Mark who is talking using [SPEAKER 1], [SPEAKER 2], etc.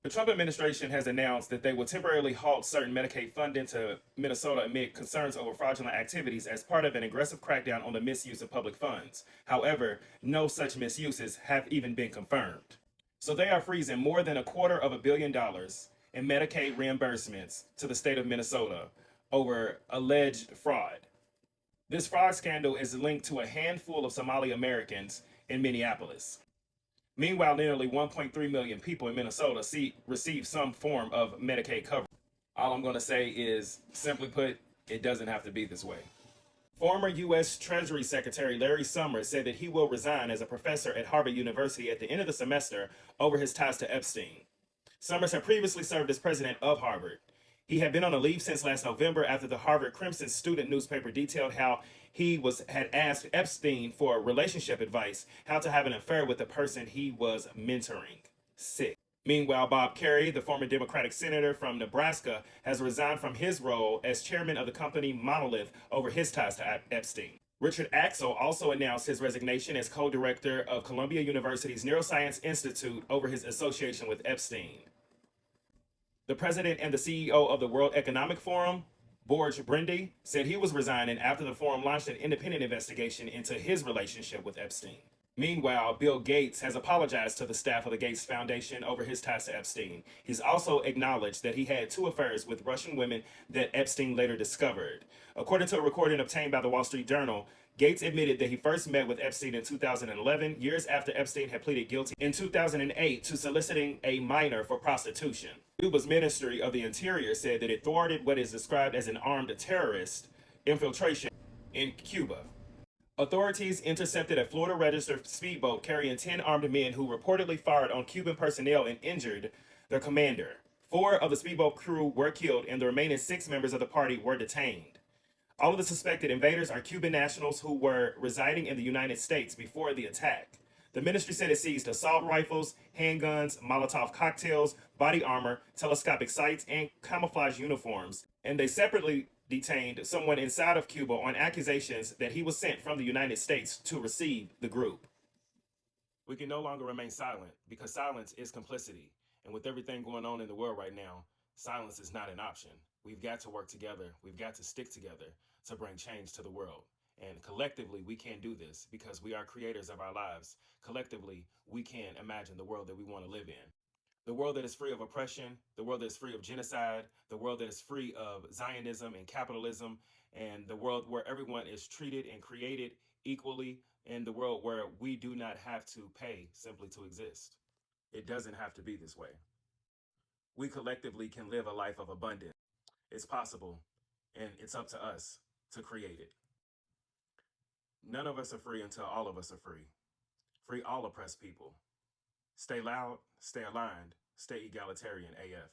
[SPEAKER 1] The Trump administration has announced that they will temporarily halt certain Medicaid funding to Minnesota amid concerns over fraudulent activities as part of an aggressive crackdown on the misuse of public funds. However, no such misuses have even been confirmed. So they are freezing more than $250 million in Medicaid reimbursements to the state of Minnesota over alleged fraud. This fraud scandal is linked to a handful of Somali Americans in Minneapolis. Meanwhile, nearly 1.3 million people in Minnesota receive some form of Medicaid coverage. All I'm going to say is, simply put, it doesn't have to be this way. Former U.S. Treasury Secretary Larry Summers said that he will resign as a professor at Harvard University at the end of the semester over his ties to Epstein. Summers had previously served as president of Harvard. He had been on a leave since last November after the Harvard Crimson student newspaper detailed how had asked Epstein for relationship advice, how to have an affair with the person he was mentoring. Sick. Meanwhile, Bob Kerrey, the former Democratic senator from Nebraska, has resigned from his role as chairman of the company Monolith over his ties to Epstein. Richard Axel also announced his resignation as co-director of Columbia University's Neuroscience Institute over his association with Epstein. The president and the CEO of the World Economic Forum, Borge Brindy, said he was resigning after the forum launched an independent investigation into his relationship with Epstein. Meanwhile, Bill Gates has apologized to the staff of the Gates Foundation over his ties to Epstein. He's also acknowledged that he had two affairs with Russian women that Epstein later discovered. According to a recording obtained by the Wall Street Journal, Gates admitted that he first met with Epstein in 2011, years after Epstein had pleaded guilty in 2008 to soliciting a minor for prostitution. Cuba's Ministry of the Interior said that it thwarted what is described as an armed terrorist infiltration in Cuba. Authorities intercepted a Florida registered speedboat carrying 10 armed men who reportedly fired on Cuban personnel and injured their commander. 4 of the speedboat crew were killed, and the remaining 6 members of the party were detained. All of the suspected invaders are Cuban nationals who were residing in the United States before the attack. The ministry said it seized assault rifles, handguns, Molotov cocktails, body armor, telescopic sights, and camouflage uniforms, and they separately detained someone inside of Cuba on accusations that he was sent from the United States to receive the group. We can no longer remain silent because silence is complicity. And with everything going on in the world right now, silence is not an option. We've got to work together. We've got to stick together to bring change to the world. And collectively, we can do this because we are creators of our lives. Collectively, we can imagine the world that we want to live in. The world that is free of oppression, the world that is free of genocide, the world that is free of Zionism and capitalism, and the world where everyone is treated and created equally, and the world where we do not have to pay simply to exist. It doesn't have to be this way. We collectively can live a life of abundance. It's possible, and it's up to us to create it. None of us are free until all of us are free. Free all oppressed people. Stay loud, stay aligned, stay egalitarian AF.